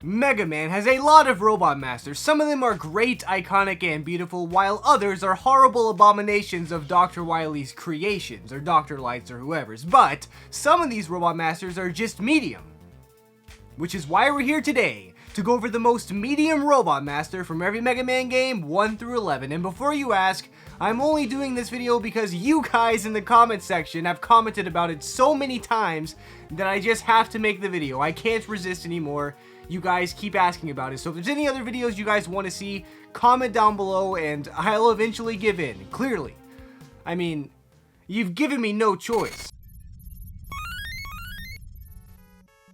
Mega Man has a lot of Robot Masters. Some of them are great, iconic, and beautiful, while others are horrible abominations of Dr. Wily's creations, or Dr. Light's, or whoever's. But some of these Robot Masters are just medium. Which is why we're here today, to go over the most medium Robot Master from every Mega Man game, 1 through 11. And before you ask, I'm only doing this video because you guys in the comment section have commented about it so many times that I just have to make the video. I can't resist anymore. You guys keep asking about it. So if there's any other videos you guys want to see, comment down below and I'll eventually give in. Clearly. I mean, you've given me no choice.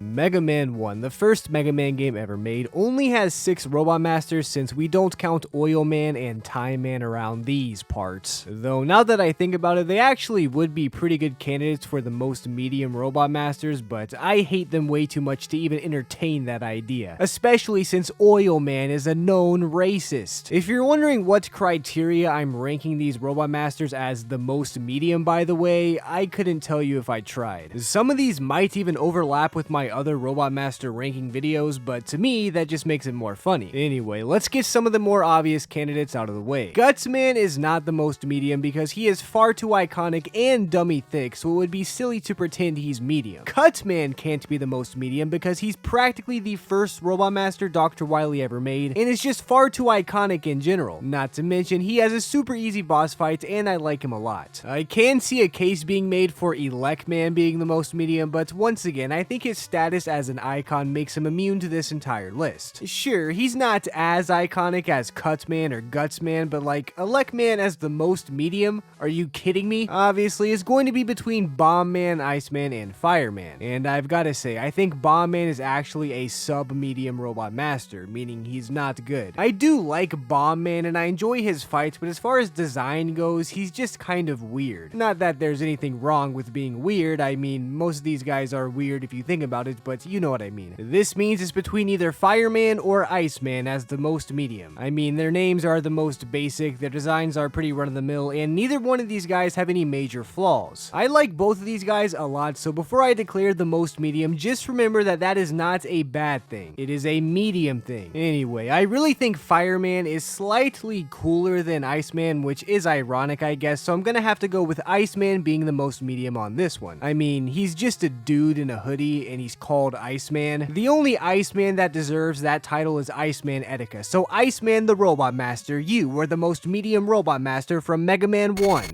Mega Man 1, the first Mega Man game ever made, only has 6 Robot Masters since we don't count Oil Man and Time Man around these parts. Though now that I think about it, they actually would be pretty good candidates for the most medium Robot Masters, but I hate them way too much to even entertain that idea. Especially since Oil Man is a known racist. If you're wondering what criteria I'm ranking these Robot Masters as the most medium, by the way, I couldn't tell you if I tried. Some of these might even overlap with my other Robot Master ranking videos, but to me, that just makes it more funny. Anyway, let's get some of the more obvious candidates out of the way. Gutsman is not the most medium because he is far too iconic and dummy thick, so it would be silly to pretend he's medium. Cutman can't be the most medium because he's practically the first Robot Master Dr. Wily ever made, and is just far too iconic in general. Not to mention, he has a super easy boss fight, and I like him a lot. I can see a case being made for Electman being the most medium, but once again, I think his status as an icon makes him immune to this entire list. Sure, he's not as iconic as Cutman or Gutsman, but like, Electman as the most medium? Are you kidding me? Obviously, it's going to be between Bomb Man, Iceman, and Fireman. And I've gotta say, I think Bomb Man is actually a sub-medium Robot Master, meaning he's not good. I do like Bomb Man and I enjoy his fights, but as far as design goes, he's just kind of weird. Not that there's anything wrong with being weird, I mean, most of these guys are weird if you think about it, but you know what I mean. This means it's between either Fireman or Iceman as the most medium. I mean, their names are the most basic, their designs are pretty run-of-the-mill, and neither one of these guys have any major flaws. I like both of these guys a lot, so before I declare the most medium, just remember that that is not a bad thing. It is a medium thing. Anyway, I really think Fireman is slightly cooler than Iceman, which is ironic, I guess, so I'm gonna have to go with Iceman being the most medium on this one. I mean, he's just a dude in a hoodie, and he's called Iceman. The only Iceman that deserves that title is Iceman Etika. So Iceman the Robot Master, you were the most medium Robot Master from Mega Man 1.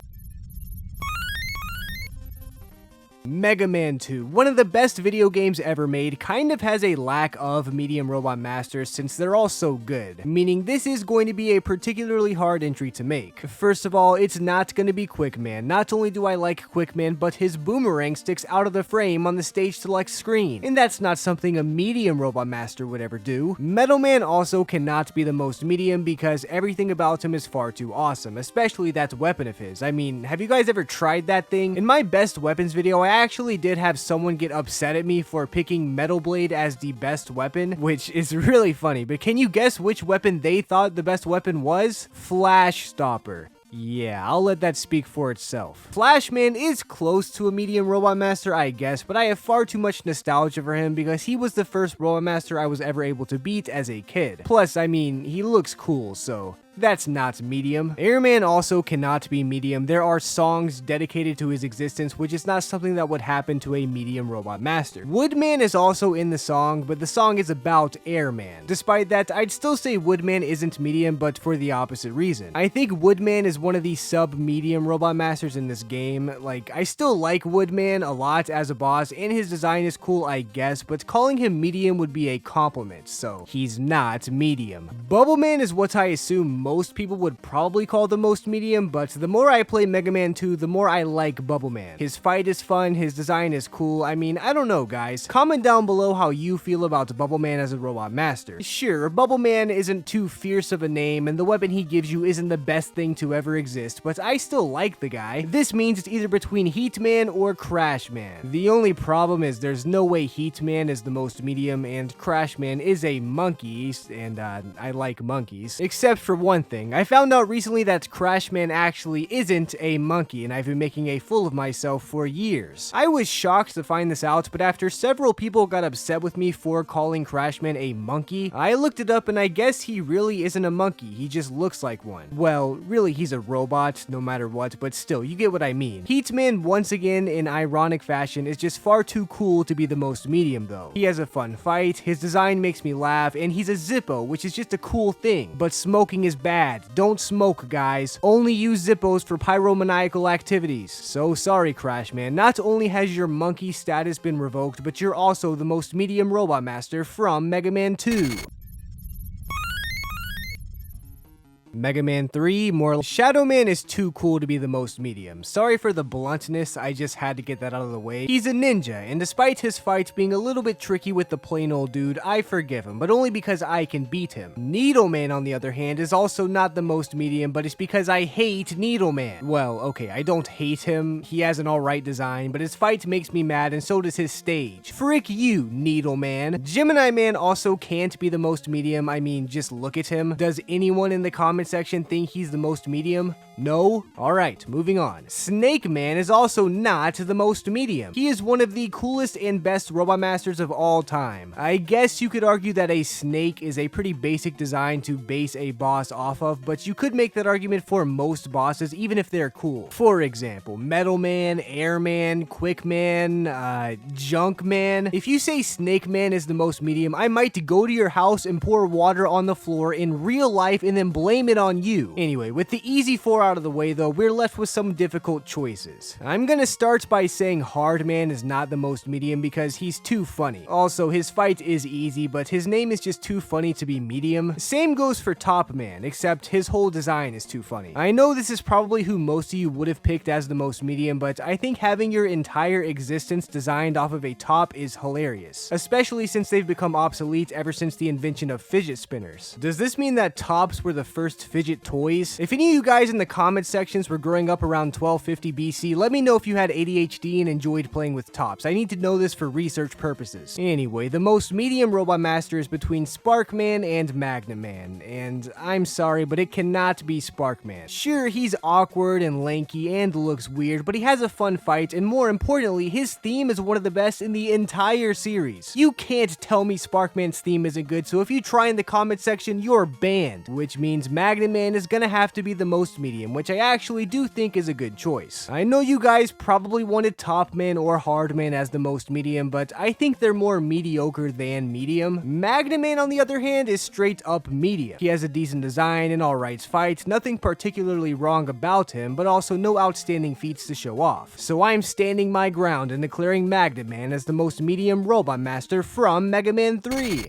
Mega Man 2, one of the best video games ever made, kind of has a lack of medium Robot Masters since they're all so good, meaning this is going to be a particularly hard entry to make. First of all, it's not going to be Quickman. Not only do I like Quickman, but his boomerang sticks out of the frame on the stage select screen, and that's not something a medium Robot Master would ever do. Metal Man also cannot be the most medium because everything about him is far too awesome, especially that weapon of his. I mean, have you guys ever tried that thing? In my best weapons video, I actually did have someone get upset at me for picking Metal Blade as the best weapon, which is really funny, but can you guess which weapon they thought the best weapon was? Flash Stopper. Yeah, I'll let that speak for itself. Flashman is close to a medium Robot Master, I guess, but I have far too much nostalgia for him because he was the first Robot Master I was ever able to beat as a kid. Plus, I mean, he looks cool, so that's not medium. Airman also cannot be medium. There are songs dedicated to his existence, which is not something that would happen to a medium Robot Master. Woodman is also in the song, but the song is about Airman. Despite that, I'd still say Woodman isn't medium, but for the opposite reason. I think Woodman is one of the sub-medium Robot Masters in this game. Like, I still like Woodman a lot as a boss, and his design is cool, I guess, but calling him medium would be a compliment, so he's not medium. Bubbleman is what I assume most people would probably call the most medium, but the more I play Mega Man 2, the more I like Bubbleman. His fight is fun, his design is cool. I mean, I don't know, guys. Comment down below how you feel about Bubbleman as a Robot Master. Sure, Bubbleman isn't too fierce of a name, and the weapon he gives you isn't the best thing to ever exist, but I still like the guy. This means it's either between Heatman or Crashman. The only problem is there's no way Heatman is the most medium, and Crashman is a monkey, and I like monkeys. Except for one one thing. I found out recently that Crashman actually isn't a monkey, and I've been making a fool of myself for years. I was shocked to find this out, but after several people got upset with me for calling Crashman a monkey, I looked it up and I guess he really isn't a monkey, he just looks like one. Well, really he's a robot, no matter what, but still, you get what I mean. Heatman, once again, in ironic fashion, is just far too cool to be the most medium though. He has a fun fight, his design makes me laugh, and he's a Zippo, which is just a cool thing. But smoking is bad. Don't smoke, guys. Only use Zippos for pyromaniacal activities. So sorry, Crashman. Not only has your monkey status been revoked, but you're also the most medium Robot Master from Mega Man 2. Mega Man 3, Shadow Man is too cool to be the most medium. Sorry for the bluntness, I just had to get that out of the way. He's a ninja, and despite his fights being a little bit tricky with the plain old dude, I forgive him, but only because I can beat him. Needle Man, on the other hand, is also not the most medium, but it's because I hate Needle Man. Well, okay, I don't hate him, he has an alright design, but his fight makes me mad, and so does his stage. Frick you, Needle Man. Gemini Man also can't be the most medium, I mean, just look at him. Does anyone in the comment section think he's the most medium? No? Alright, moving on. Snake Man is also not the most medium. He is one of the coolest and best Robot Masters of all time. I guess you could argue that a snake is a pretty basic design to base a boss off of, but you could make that argument for most bosses even if they're cool. For example, Metal Man, Air Man, Quick Man, Junk Man. If you say Snake Man is the most medium, I might go to your house and pour water on the floor in real life and then blame it on you. Anyway, with the easy 4 out of the way though, we're left with some difficult choices. I'm gonna start by saying Hard Man is not the most medium because he's too funny. Also, his fight is easy, but his name is just too funny to be medium. Same goes for Top Man, except his whole design is too funny. I know this is probably who most of you would have picked as the most medium, but I think having your entire existence designed off of a top is hilarious, especially since they've become obsolete ever since the invention of fidget spinners. Does this mean that tops were the first fidget toys? If any of you guys in the comment sections were growing up around 1250 BC, let me know if you had ADHD and enjoyed playing with tops. I need to know this for research purposes. Anyway, the most medium Robot Master is between Sparkman and Magna Man, and I'm sorry, but it cannot be Sparkman. Sure, he's awkward and lanky and looks weird, but he has a fun fight, and more importantly, his theme is one of the best in the entire series. You can't tell me Sparkman's theme isn't good, so if you try in the comment section, you're banned, which means Magna Man is gonna have to be the most medium, which I actually do think is a good choice. I know you guys probably wanted Top Man or Hard Man as the most medium, but I think they're more mediocre than medium. Magna Man, on the other hand, is straight up medium. He has a decent design and alright fight, nothing particularly wrong about him, but also no outstanding feats to show off. So I'm standing my ground and declaring Magna Man as the most medium Robot Master from Mega Man 3.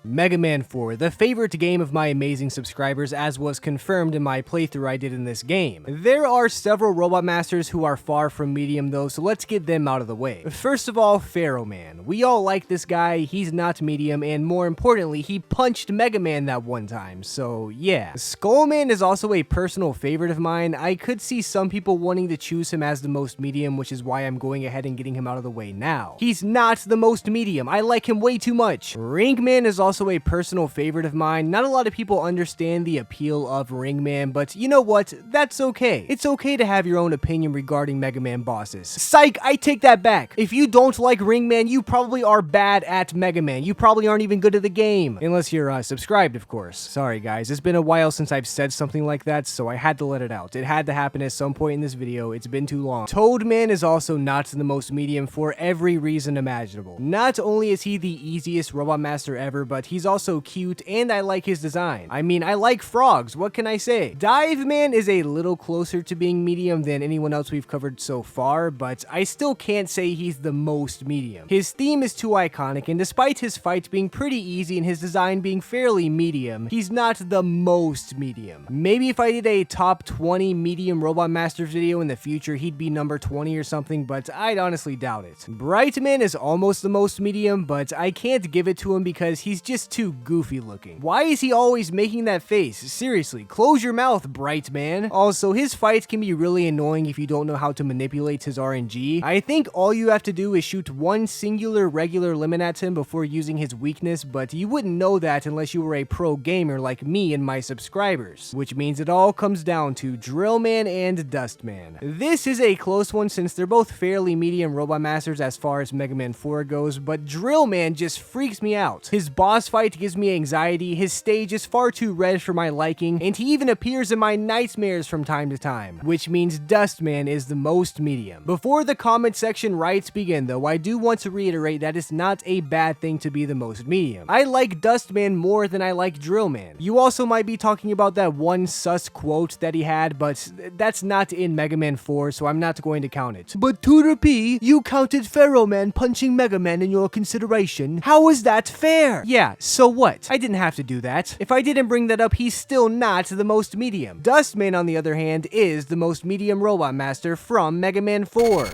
Mega Man 4, the favorite game of my amazing subscribers, as was confirmed in my playthrough I did in this game. There are several Robot Masters who are far from medium though, so let's get them out of the way. First of all, Pharaoh Man. We all like this guy, he's not medium, and more importantly, he punched Mega Man that one time, so yeah. Skull Man is also a personal favorite of mine. I could see some people wanting to choose him as the most medium, which is why I'm going ahead and getting him out of the way now. He's not the most medium, I like him way too much. Ringman is also a personal favorite of mine. Not a lot of people understand the appeal of Ringman, but you know what? That's okay. It's okay to have your own opinion regarding Mega Man bosses. Psych, I take that back. If you don't like Ringman, you probably are bad at Mega Man. You probably aren't even good at the game. Unless you're subscribed, of course. Sorry guys, it's been a while since I've said something like that, so I had to let it out. It had to happen at some point in this video. It's been too long. Toadman is also not the most medium for every reason imaginable. Not only is he the easiest Robot Master ever, but he's also cute, and I like his design. I mean, I like frogs, what can I say? Dive Man is a little closer to being medium than anyone else we've covered so far, but I still can't say he's the most medium. His theme is too iconic, and despite his fights being pretty easy and his design being fairly medium, he's not the most medium. Maybe if I did a top 20 medium Robot Masters video in the future, he'd be number 20 or something, but I'd honestly doubt it. Brightman is almost the most medium, but I can't give it to him because he's just just too goofy looking. Why is he always making that face? Seriously, close your mouth, bright man. Also, his fights can be really annoying if you don't know how to manipulate his RNG. I think all you have to do is shoot one singular regular limit at him before using his weakness, but you wouldn't know that unless you were a pro gamer like me and my subscribers, which means it all comes down to Drillman and Dustman. This is a close one since they're both fairly medium Robot Masters as far as Mega Man 4 goes, but Drillman just freaks me out. His boss fight gives me anxiety, his stage is far too red for my liking, and he even appears in my nightmares from time to time, which means Dustman is the most medium. Before the comment section riots begin though, I do want to reiterate that it's not a bad thing to be the most medium. I like Dustman more than I like Drillman. You also might be talking about that one sus quote that he had, but that's not in Mega Man 4, so I'm not going to count it. But Tooterp, you counted Pharaoh Man punching Mega Man in your consideration. How is that fair? Yeah, so what? I didn't have to do that. If I didn't bring that up, he's still not the most medium. Dustman, on the other hand, is the most medium Robot Master from Mega Man 4.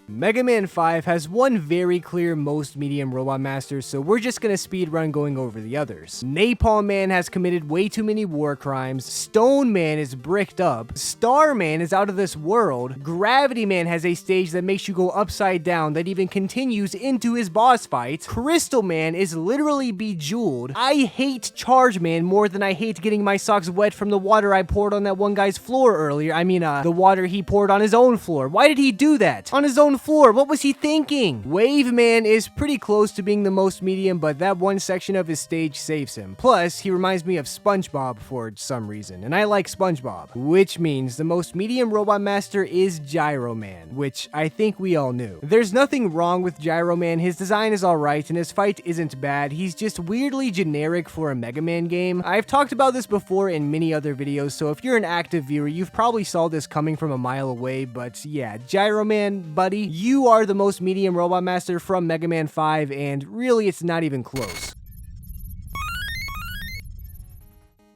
Mega Man 5 has one very clear most medium Robot Master, so we're just gonna speedrun going over the others. Napalm Man has committed way too many war crimes, Stone Man is bricked up, Star Man is out of this world, Gravity Man has a stage that makes you go upside down that even continues into his boss fight, Crystal Man is literally bejeweled, I hate Charge Man more than I hate getting my socks wet from the water I poured on that one guy's floor earlier. The water he poured on his own floor. Why did he do that? On his own floor, what was he thinking? Wave Man is pretty close to being the most medium, but that one section of his stage saves him. Plus, he reminds me of SpongeBob for some reason, and I like SpongeBob. Which means the most medium Robot Master is Gyro Man, which I think we all knew. There's nothing wrong with Gyro Man, his design is alright, and his fight isn't bad, he's just weirdly generic for a Mega Man game. I've talked about this before in many other videos, so if you're an active viewer, you've probably saw this coming from a mile away, but yeah, Gyro Man, buddy, you are the most medium Robot Master from Mega Man 5, and really it's not even close.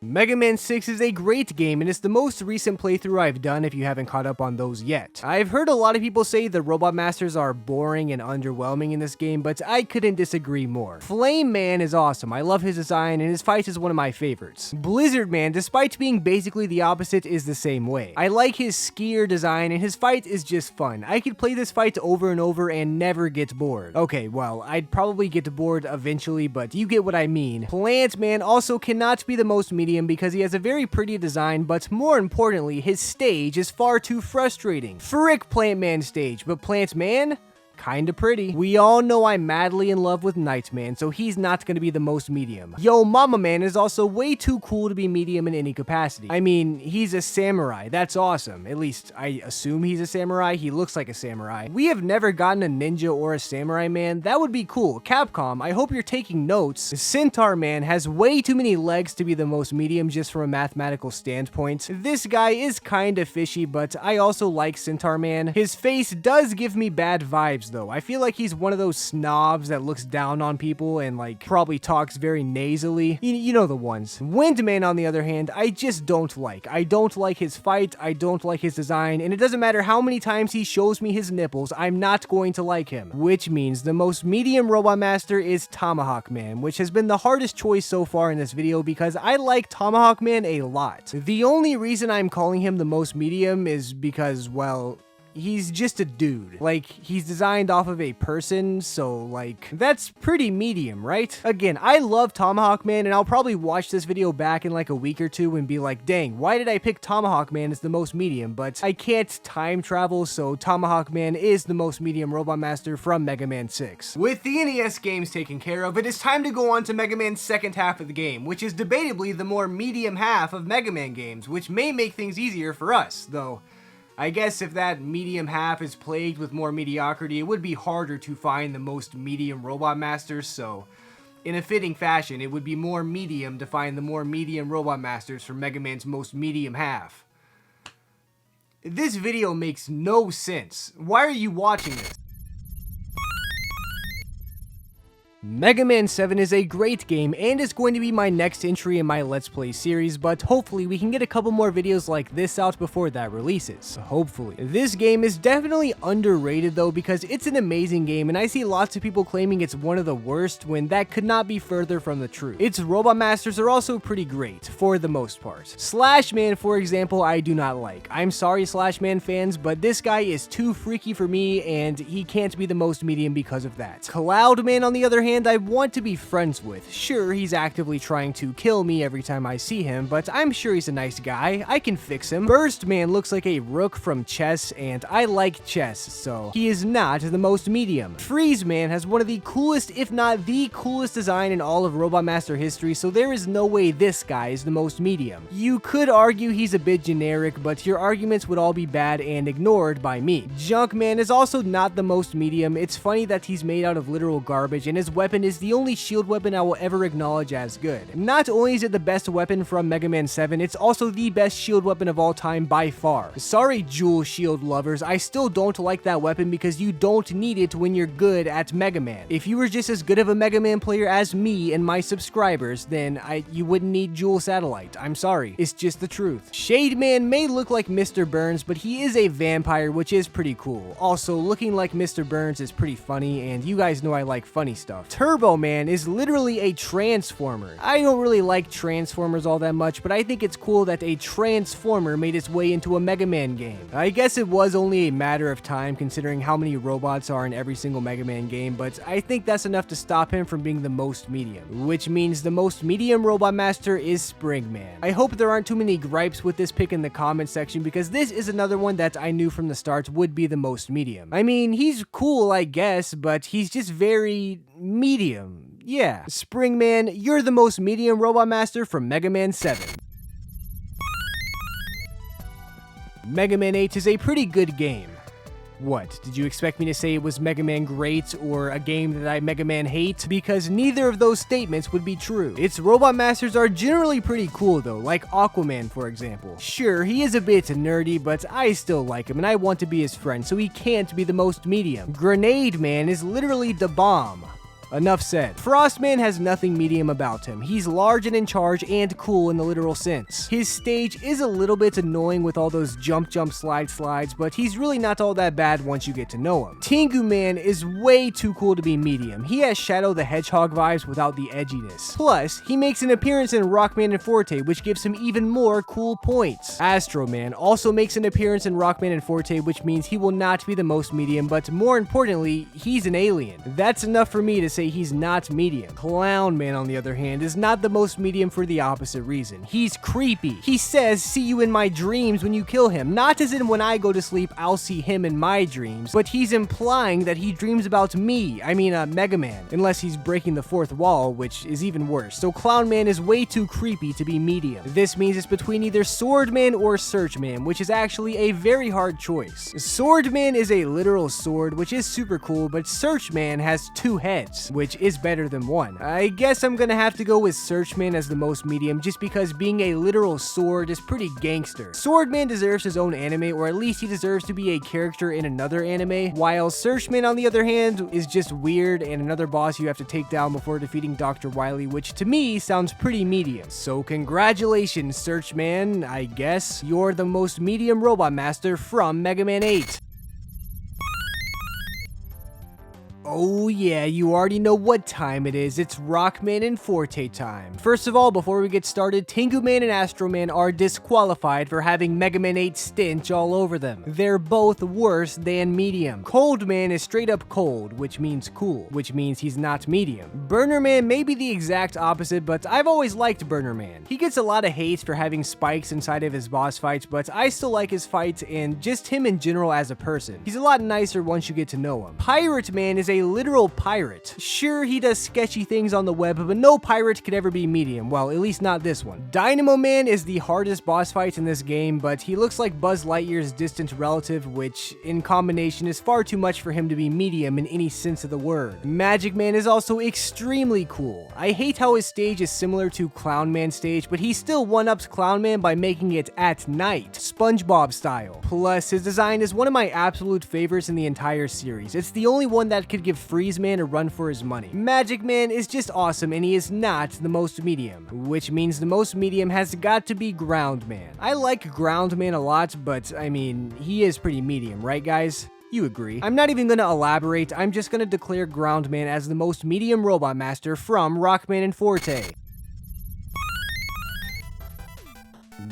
Mega Man 6 is a great game, and it's the most recent playthrough I've done if you haven't caught up on those yet. I've heard a lot of people say the Robot Masters are boring and underwhelming in this game, but I couldn't disagree more. Flame Man is awesome, I love his design, and his fight is one of my favorites. Blizzard Man, despite being basically the opposite, is the same way. I like his skier design, and his fight is just fun. I could play this fight over and over and never get bored. Okay, well, I'd probably get bored eventually, but you get what I mean. Plant Man also cannot be the most medium because he has a very pretty design, but more importantly, his stage is far too frustrating. Frick Plant Man stage, but Plant Man? Kinda pretty. We all know I'm madly in love with Nightman, so he's not gonna be the most medium. Yo Mama Man is also way too cool to be medium in any capacity. He's a samurai, that's awesome. At least, I assume he's a samurai, he looks like a samurai. We have never gotten a ninja or a samurai man, that would be cool. Capcom, I hope you're taking notes. Centaur Man has way too many legs to be the most medium just from a mathematical standpoint. This guy is kinda fishy, but I also like Centaur Man. His face does give me bad vibes though. I feel like he's one of those snobs that looks down on people and probably talks very nasally. You know the ones. Windman, on the other hand, I just don't like. I don't like his fight, I don't like his design, and it doesn't matter how many times he shows me his nipples, I'm not going to like him. Which means the most medium Robot Master is Tomahawk Man, which has been the hardest choice so far in this video because I like Tomahawk Man a lot. The only reason I'm calling him the most medium is because, well, he's just a dude. He's designed off of a person, so that's pretty medium, right? Again, I love Tomahawk Man, and I'll probably watch this video back in a week or two and be like, dang, why did I pick Tomahawk Man as the most medium? But I can't time travel, so Tomahawk Man is the most medium Robot Master from Mega Man 6. With the NES games taken care of, it is time to go on to Mega Man's second half of the game, which is debatably the more medium half of Mega Man games, which may make things easier for us, though I guess if that medium half is plagued with more mediocrity, it would be harder to find the most medium Robot Masters, so in a fitting fashion, it would be more medium to find the more medium Robot Masters for Mega Man's most medium half. This video makes no sense. Why are you watching this? Mega Man 7 is a great game and is going to be my next entry in my Let's Play series, but hopefully we can get a couple more videos like this out before that releases. Hopefully. This game is definitely underrated though because it's an amazing game and I see lots of people claiming it's one of the worst when that could not be further from the truth. Its Robot Masters are also pretty great, for the most part. Slash Man, for example, I do not like. I'm sorry Slash Man fans, but this guy is too freaky for me and he can't be the most medium because of that. Cloud Man, on the other hand, I want to be friends with. Sure, he's actively trying to kill me every time I see him, but I'm sure he's a nice guy. I can fix him. Burst Man looks like a rook from chess, and I like chess, so he is not the most medium. Freeze Man has one of the coolest, if not the coolest design in all of Robot Master history, so there is no way this guy is the most medium. You could argue he's a bit generic, but your arguments would all be bad and ignored by me. Junk Man is also not the most medium. It's funny that he's made out of literal garbage, and his weapon is the only shield weapon I will ever acknowledge as good. Not only is it the best weapon from Mega Man 7, it's also the best shield weapon of all time by far. Sorry, Jewel Shield lovers, I still don't like that weapon because you don't need it when you're good at Mega Man. If you were just as good of a Mega Man player as me and my subscribers, then you wouldn't need Jewel Satellite. I'm sorry. It's just the truth. Shade Man may look like Mr. Burns, but he is a vampire, which is pretty cool. Also, looking like Mr. Burns is pretty funny, and you guys know I like funny stuff. Turbo Man is literally a transformer. I don't really like Transformers all that much, but I think it's cool that a transformer made its way into a Mega Man game. I guess it was only a matter of time considering how many robots are in every single Mega Man game, but I think that's enough to stop him from being the most medium, which means the most medium Robot Master is Spring Man. I hope there aren't too many gripes with this pick in the comment section because this is another one that I knew from the start would be the most medium. I mean, he's cool, I guess, but he's just very medium. Yeah. Spring Man, you're the most medium Robot Master from Mega Man 7. Mega Man 8 is a pretty good game. What, did you expect me to say it was Mega Man great or a game that I Mega Man hate? Because neither of those statements would be true. Its Robot Masters are generally pretty cool though, like Aquaman for example. Sure, he is a bit nerdy, but I still like him and I want to be his friend, so he can't be the most medium. Grenade Man is literally the bomb. Enough said. Frostman has nothing medium about him. He's large and in charge and cool in the literal sense. His stage is a little bit annoying with all those jump slides, but he's really not all that bad once you get to know him. Tengu Man is way too cool to be medium. He has Shadow the Hedgehog vibes without the edginess. Plus, he makes an appearance in Rockman and Forte, which gives him even more cool points. Astro Man also makes an appearance in Rockman and Forte, which means he will not be the most medium, but more importantly, he's an alien. That's enough for me to say he's not medium. Clown Man, on the other hand, is not the most medium for the opposite reason. He's creepy. He says, "See you in my dreams" when you kill him. Not as in when I go to sleep, I'll see him in my dreams, but he's implying that he dreams about me. I mean, Mega Man. Unless he's breaking the fourth wall, which is even worse. So Clown Man is way too creepy to be medium. This means it's between either Sword Man or Search Man, which is actually a very hard choice. Sword Man is a literal sword, which is super cool, but Search Man has two heads, which is better than one. I guess I'm gonna have to go with Searchman as the most medium just because being a literal sword is pretty gangster. Swordman deserves his own anime, or at least he deserves to be a character in another anime, while Searchman on the other hand is just weird and another boss you have to take down before defeating Dr. Wily, which to me sounds pretty medium. So congratulations Searchman, I guess. You're the most medium Robot Master from Mega Man 8. Oh yeah, you already know what time it is. It's Rockman and Forte time. First of all, before we get started, Tengu Man and Astro Man are disqualified for having Mega Man 8 stench all over them. They're both worse than medium. Cold Man is straight up cold, which means cool, which means he's not medium. Burner Man may be the exact opposite, but I've always liked Burner Man. He gets a lot of hate for having spikes inside of his boss fights, but I still like his fights and just him in general as a person. He's a lot nicer once you get to know him. Pirate Man is a literal pirate. Sure, he does sketchy things on the web, but no pirate could ever be medium. Well, at least not this one. Dynamo Man is the hardest boss fight in this game, but he looks like Buzz Lightyear's distant relative, which in combination is far too much for him to be medium in any sense of the word. Magic Man is also extremely cool. I hate how his stage is similar to Clown Man's stage, but he still one-ups Clown Man by making it at night, SpongeBob style. Plus, his design is one of my absolute favorites in the entire series. It's the only one that could give Freeze Man a run for his money. Magic Man is just awesome and he is not the most medium, which means the most medium has got to be Ground Man. I like Ground Man a lot, but I mean, he is pretty medium, right guys? You agree. I'm not even going to elaborate, I'm just going to declare Ground Man as the most medium Robot Master from Rockman and Forte.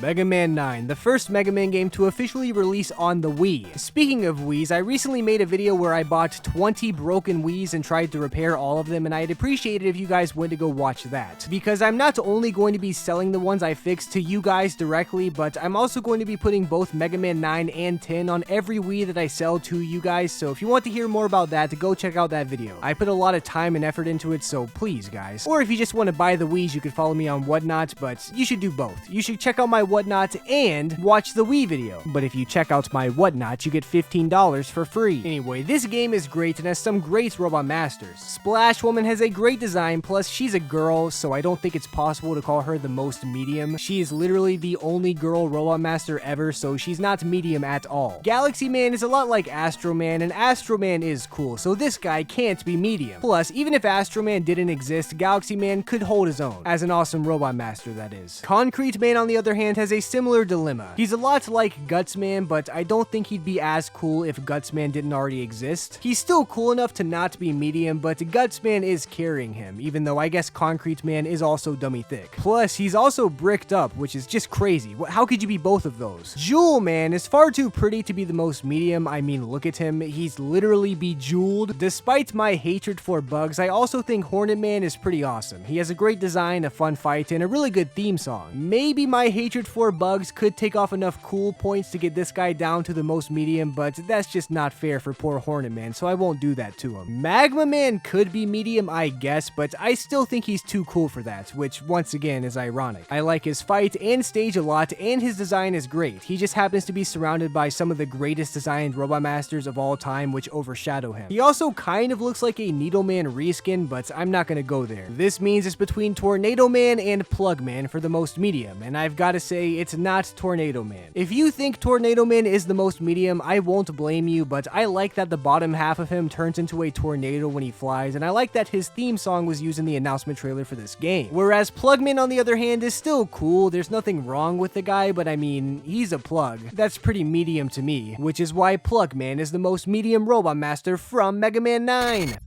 Mega Man 9, the first Mega Man game to officially release on the Wii. Speaking of Wiis, I recently made a video where I bought 20 broken Wiis and tried to repair all of them, and I'd appreciate it if you guys went to go watch that. Because I'm not only going to be selling the ones I fixed to you guys directly, but I'm also going to be putting both Mega Man 9 and 10 on every Wii that I sell to you guys, so if you want to hear more about that, go check out that video. I put a lot of time and effort into it, so please guys. Or if you just want to buy the Wiis, you can follow me on Whatnot, but you should do both. You should check out my Whatnot and watch the Wii video. But if you check out my Whatnot, you get $15 for free. Anyway, this game is great and has some great Robot Masters. Splash Woman has a great design, plus she's a girl, so I don't think it's possible to call her the most medium. She is literally the only girl Robot Master ever, so she's not medium at all. Galaxy Man is a lot like Astro Man, and Astro Man is cool, so this guy can't be medium. Plus, even if Astro Man didn't exist, Galaxy Man could hold his own. As an awesome Robot Master, that is. Concrete Man, on the other hand, has a similar dilemma. He's a lot like Guts Man, but I don't think he'd be as cool if Guts Man didn't already exist. He's still cool enough to not be medium, but Guts Man is carrying him, even though I guess Concrete Man is also dummy thick. Plus, he's also bricked up, which is just crazy. How could you be both of those? Jewel Man is far too pretty to be the most medium. I mean, look at him. He's literally bejeweled. Despite my hatred for bugs, I also think Hornet Man is pretty awesome. He has a great design, a fun fight, and a really good theme song. Maybe my hatred for bugs could take off enough cool points to get this guy down to the most medium, but that's just not fair for poor Hornet Man, so I won't do that to him. Magma Man could be medium, I guess, but I still think he's too cool for that, which once again is ironic. I like his fight and stage a lot, and his design is great. He just happens to be surrounded by some of the greatest designed Robot Masters of all time, which overshadow him. He also kind of looks like a Needle Man reskin, but I'm not gonna go there. This means it's between Tornado Man and Plug Man for the most medium, and I've gotta say, it's not Tornado Man. If you think Tornado Man is the most medium, I won't blame you, but I like that the bottom half of him turns into a tornado when he flies, and I like that his theme song was used in the announcement trailer for this game. Whereas Plugman, on the other hand, is still cool. There's nothing wrong with the guy, but I mean, he's a plug. That's pretty medium to me, which is why Plugman is the most medium Robot Master from Mega Man 9.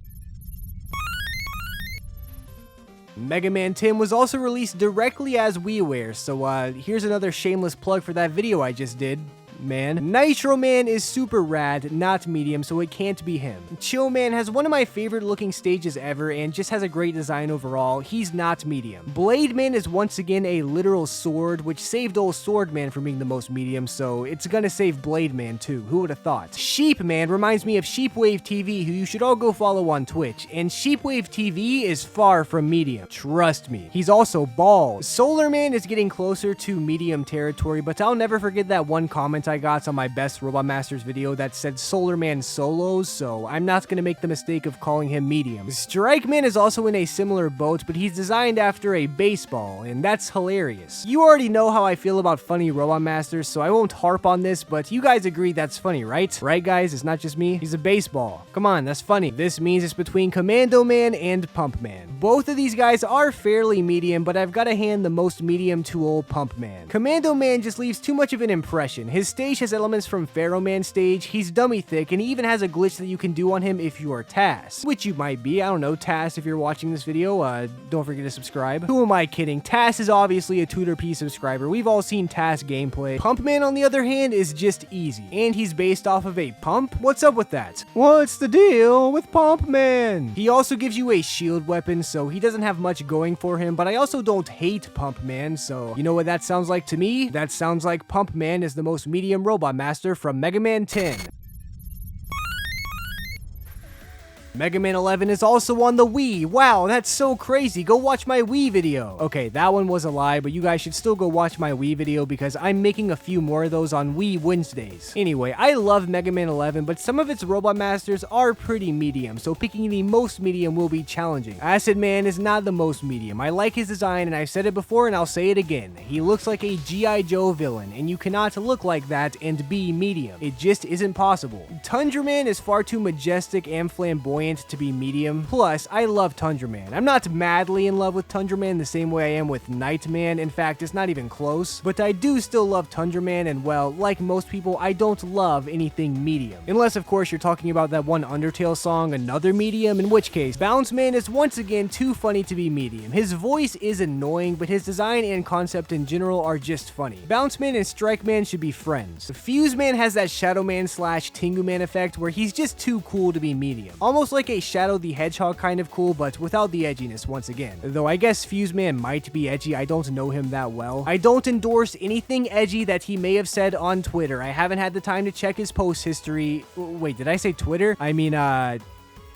Mega Man 10 was also released directly as WiiWare, so here's another shameless plug for that video I just did. Nitro Man is super rad, not medium, so it can't be him. Chill Man has one of my favorite looking stages ever and just has a great design overall. He's not medium. Blade Man is once again a literal sword, which saved old Sword Man from being the most medium, so it's gonna save Blade Man too. Who would have thought? Sheep Man reminds me of Sheepwave TV, who you should all go follow on Twitch, and Sheepwave TV is far from medium. Trust me. He's also bald. Solar Man is getting closer to medium territory, but I'll never forget that one comment I got on my best Robot Masters video that said Solar Man solos, so I'm not gonna make the mistake of calling him medium. Strike Man is also in a similar boat, but he's designed after a baseball, and that's hilarious. You already know how I feel about funny Robot Masters, so I won't harp on this, but you guys agree that's funny, right? Right guys, it's not just me. He's a baseball. Come on, that's funny. This means it's between Commando Man and Pump Man. Both of these guys are fairly medium, but I've gotta hand the most medium to old Pump Man. Commando Man just leaves too much of an impression. His stage has elements from Pharaoh Man's stage, he's dummy thick, and he even has a glitch that you can do on him if you are Tass. Which you might be, I don't know, Tass, if you're watching this video, don't forget to subscribe. Who am I kidding? Tass is obviously a Tooterp subscriber, we've all seen Tass gameplay. Pump Man, on the other hand, is just easy. And he's based off of a pump? What's up with that? What's the deal with Pump Man? He also gives you a shield weapon, so he doesn't have much going for him, but I also don't hate Pump Man, so you know what that sounds like to me? That sounds like Pump Man is the most medium Robot Master from Mega Man 10. Mega Man 11 is also on the Wii. Wow, that's so crazy. Go watch my Wii video. Okay, that one was a lie, but you guys should still go watch my Wii video because I'm making a few more of those on Wii Wednesdays. Anyway, I love Mega Man 11, but some of its Robot Masters are pretty medium, so picking the most medium will be challenging. Acid Man is not the most medium. I like his design, and I've said it before, and I'll say it again. He looks like a G.I. Joe villain, and you cannot look like that and be medium. It just isn't possible. Tundra Man is far too majestic and flamboyant, flamboyant to be medium. Plus, I love Tundra Man. I'm not madly in love with Tundra Man the same way I am with Nightman. In fact, it's not even close. But I do still love Tundra Man, and well, like most people, I don't love anything medium. Unless, of course, you're talking about that one Undertale song, Another Medium, in which case, Bounce Man is once again too funny to be medium. His voice is annoying, but his design and concept in general are just funny. Bounce Man and Strike Man should be friends. Fuse Man has that Shadow Man slash Tengu Man effect where he's just too cool to be medium. Almost like a Shadow the Hedgehog kind of cool, but without the edginess once again. Though I guess Fuse Man might be edgy, I don't know him that well. I don't endorse anything edgy that he may have said on Twitter. I haven't had the time to check his post history. Wait, did I say Twitter? I mean,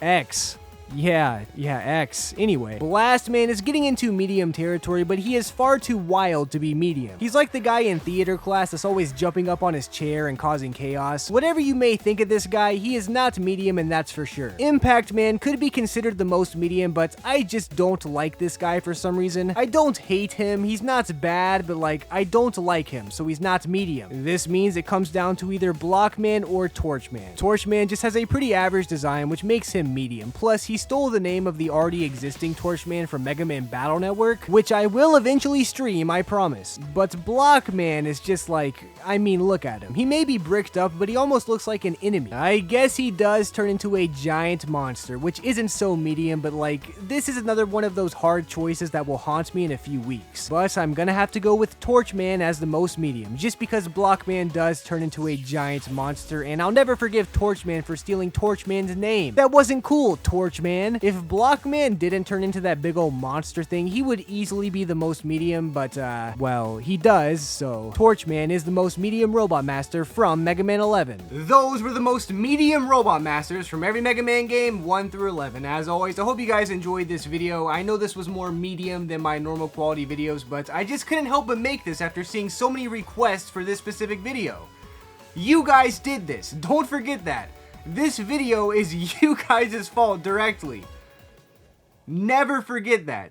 X. Yeah, X. Anyway, Blast Man is getting into medium territory, but he is far too wild to be medium. He's like the guy in theater class that's always jumping up on his chair and causing chaos. Whatever you may think of this guy, he is not medium, and that's for sure. Impact Man could be considered the most medium, but I just don't like this guy for some reason. I don't hate him, he's not bad, but like, I don't like him, so he's not medium. This means it comes down to either Block Man or Torch Man. Torch Man just has a pretty average design, which makes him medium. Plus, he stole the name of the already existing Torch Man from Mega Man Battle Network, which I will eventually stream, I promise. But Block Man is just like, I mean, look at him. He may be bricked up, but he almost looks like an enemy. I guess he does turn into a giant monster, which isn't so medium, but like, this is another one of those hard choices that will haunt me in a few weeks. But I'm gonna have to go with Torch Man as the most medium, just because Block Man does turn into a giant monster, and I'll never forgive Torch Man for stealing Torch Man's name. That wasn't cool, Torch Man. If Block Man didn't turn into that big old monster thing, he would easily be the most medium, but well, he does, so Torch Man is the most medium Robot Master from Mega Man 11. Those were the most medium Robot Masters from every Mega Man game 1 through 11. As always, I hope you guys enjoyed this video. I know this was more medium than my normal quality videos, but I just couldn't help but make this after seeing so many requests for this specific video. You guys did this. Don't forget that. This video is you guys' fault directly. Never forget that.